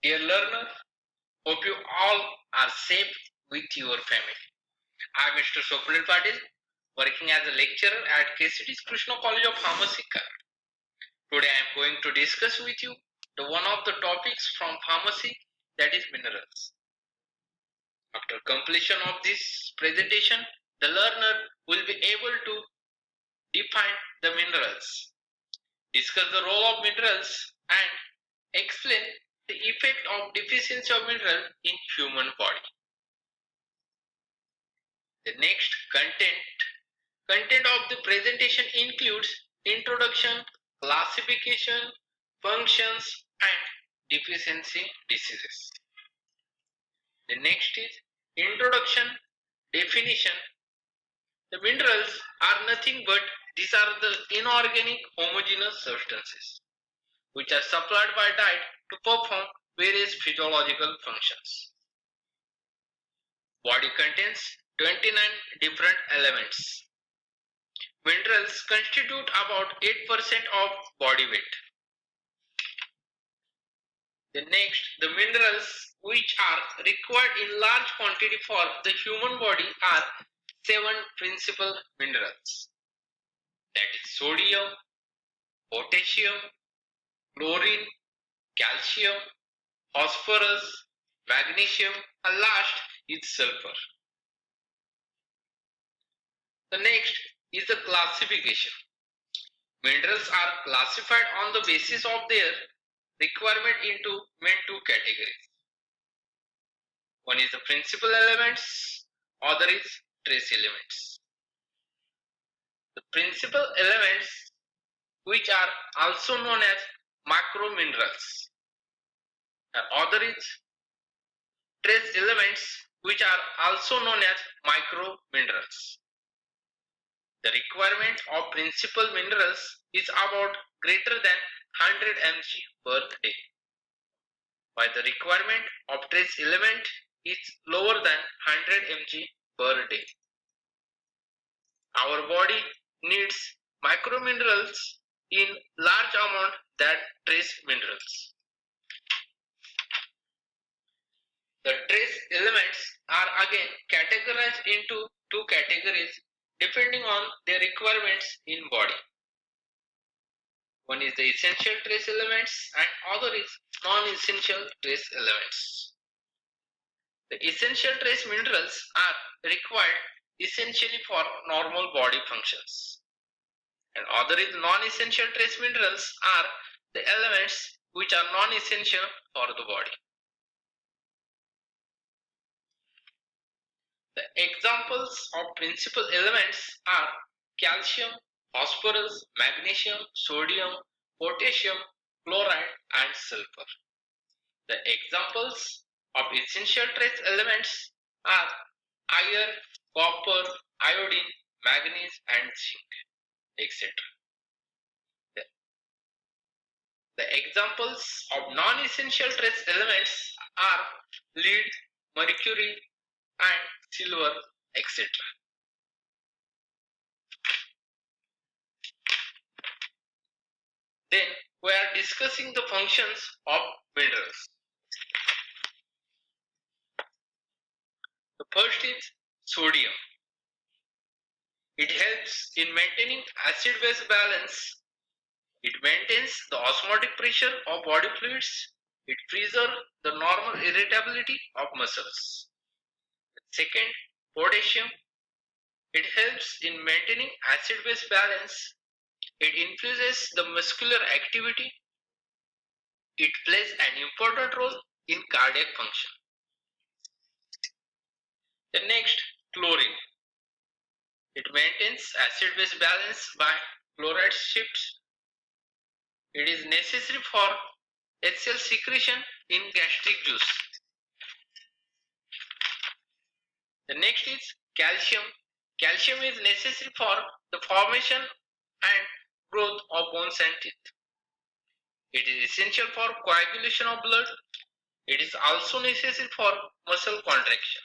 Dear learner, hope you all are safe with your family. I am Mr. Swapnil Patil, working as a lecturer at KCT's Krishna College of Pharmacy. Today I am going to discuss with you one of the topics from pharmacy, that is minerals. After completion of this presentation, the learner will be able to define the minerals, discuss the role of minerals, and explain the effect of deficiency of mineral in human body. The next content of the presentation includes introduction, classification, functions, and deficiency diseases. The next is introduction, definition. The minerals are nothing but these are the inorganic homogeneous substances which are supplied by diet to perform various physiological functions. Body contains 29 different elements. Minerals constitute about 8% of body weight. The next, the minerals which are required in large quantity for the human body are 7 principal minerals. That is sodium, potassium, chlorine, calcium, phosphorus, magnesium, and last is sulfur. The next is the classification. Minerals are classified on the basis of their requirement into main two categories. One is the principal elements, other is trace elements. The principal elements, which are also known as macro minerals, and other is trace elements, which are also known as micro minerals. The requirement of principal minerals is about greater than 100 mg per day, while the requirement of trace element is lower than 100 mg per day. Our body needs microminerals in large amount than trace minerals. The trace elements are again categorized into two categories depending on their requirements in body. One is the essential trace elements and other is non-essential trace elements. The essential trace minerals are required essentially for normal body functions, and other is non-essential trace minerals are the elements which are non-essential for the body. The examples of principal elements are calcium, phosphorus, magnesium, sodium, potassium, chloride, and sulfur. The examples of essential trace elements are iron, copper, iodine, manganese, and zinc, etc. The examples of non-essential trace elements are lead, mercury, and silver, etc. Then we are discussing the functions of minerals. The first is sodium. It helps in maintaining acid-base balance. It maintains the osmotic pressure of body fluids. It preserves the normal irritability of muscles. Second, potassium. It helps in maintaining acid-base balance. It influences the muscular activity. It plays an important role in cardiac function. The next, chlorine. It maintains acid-base balance by chloride shifts. It is necessary for HCl secretion in gastric juice. The next is calcium. Calcium is necessary for the formation and growth of bones and teeth. It is essential for coagulation of blood. It is also necessary for muscle contraction.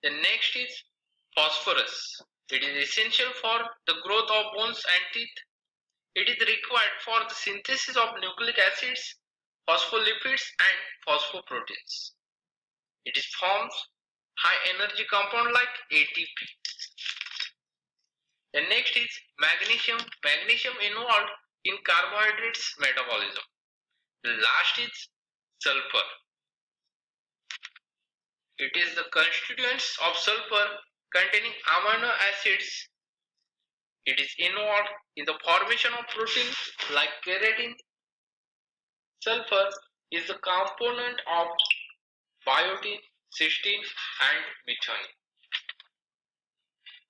The next is phosphorus. It is essential for the growth of bones and teeth. It is required for the synthesis of nucleic acids, phospholipids and phosphoproteins. It forms high energy compound like ATP. The next is magnesium. Magnesium involved in carbohydrates metabolism. The last is sulfur. It is the constituents of sulfur containing amino acids. It is involved in the formation of proteins like keratin. Sulfur is the component of biotin, cysteine and methionine.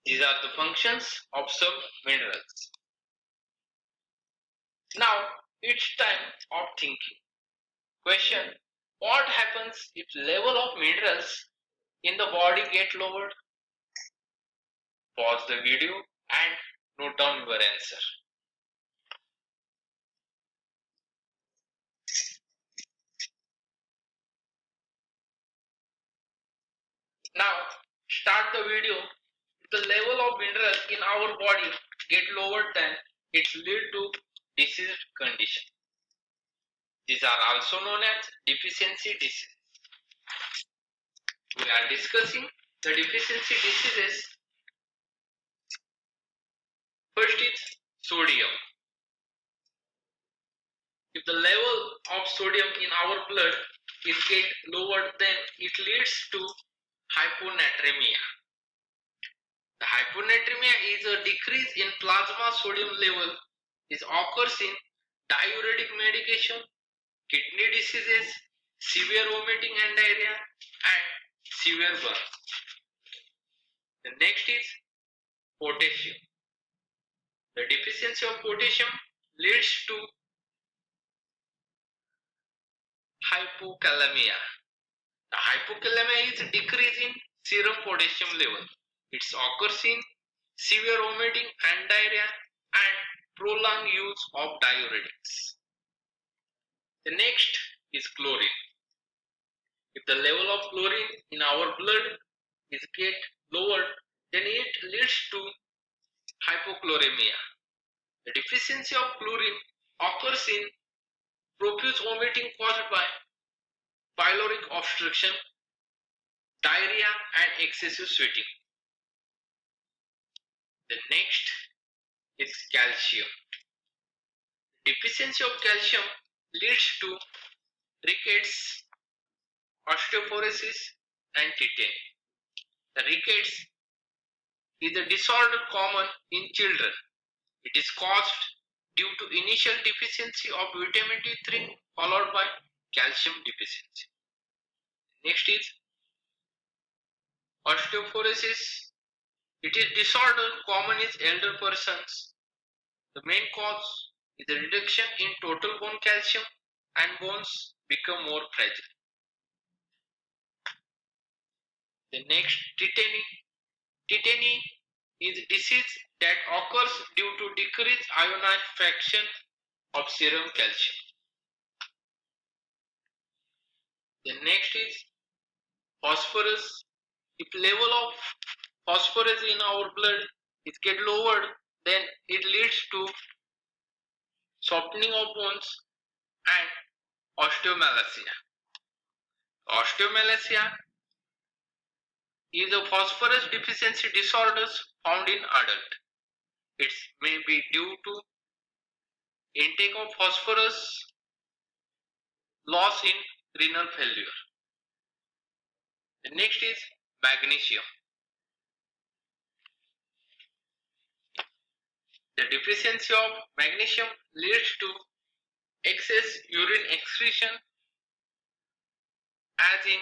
These are the functions of some minerals. Now it's time of thinking. Question: what happens if level of minerals in the body get lowered? Pause the video and note down your answer. Now start the video. If the level of minerals in our body get lowered, then it lead to disease condition. These are also known as deficiency disease. We are discussing the deficiency diseases. First is sodium. If the level of sodium in our blood is get lowered, then it leads to hyponatremia. The hyponatremia is a decrease in plasma sodium level. This occurs in diuretic medication, kidney diseases, severe vomiting and diarrhea, and severe burns. The next is potassium. The deficiency of potassium leads to hypokalemia. The hypokalemia is a decrease in serum potassium level. It occurs in severe vomiting and diarrhea and prolonged use of diuretics. The next is chlorine. If the level of chlorine in our blood is get lowered, then it leads to hypochloremia. The deficiency of chlorine occurs in profuse vomiting caused by pyloric obstruction, diarrhea and excessive sweating. The next is calcium. Deficiency of calcium leads to rickets, osteoporosis and tetany. The rickets is a disorder common in children. It is caused due to initial deficiency of vitamin D3 followed by calcium deficiency. Next is osteoporosis. It is disorder common in elder persons. The main cause is a reduction in total bone calcium and bones become more fragile. The next, tetany. Tetany is a disease that occurs due to decreased ionized fraction of serum calcium. The next is phosphorus. If level of phosphorus in our blood is get lowered, then it leads to softening of bones and osteomalacia. Osteomalacia is a phosphorus deficiency disorders found in adult. It may be due to intake of phosphorus, loss in renal failure. The next is magnesium. The deficiency of magnesium leads to excess urine excretion as in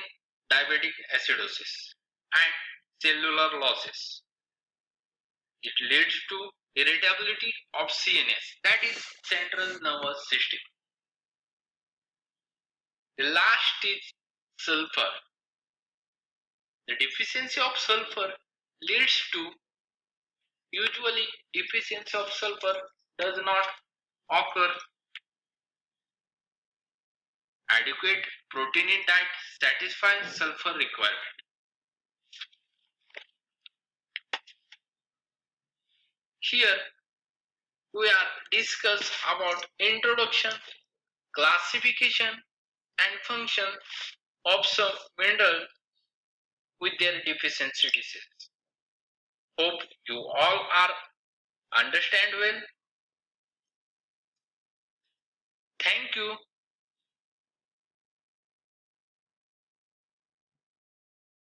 diabetic acidosis and cellular losses. It leads to irritability of CNS, that is central nervous system. The last is sulfur. The deficiency of sulfur leads to, usually deficiency of sulfur does not occur. Adequate protein in diet satisfies sulfur requirement. Here we are discuss about introduction, classification and function of some minerals with their deficiency disease. Hope you all are understand well. Thank you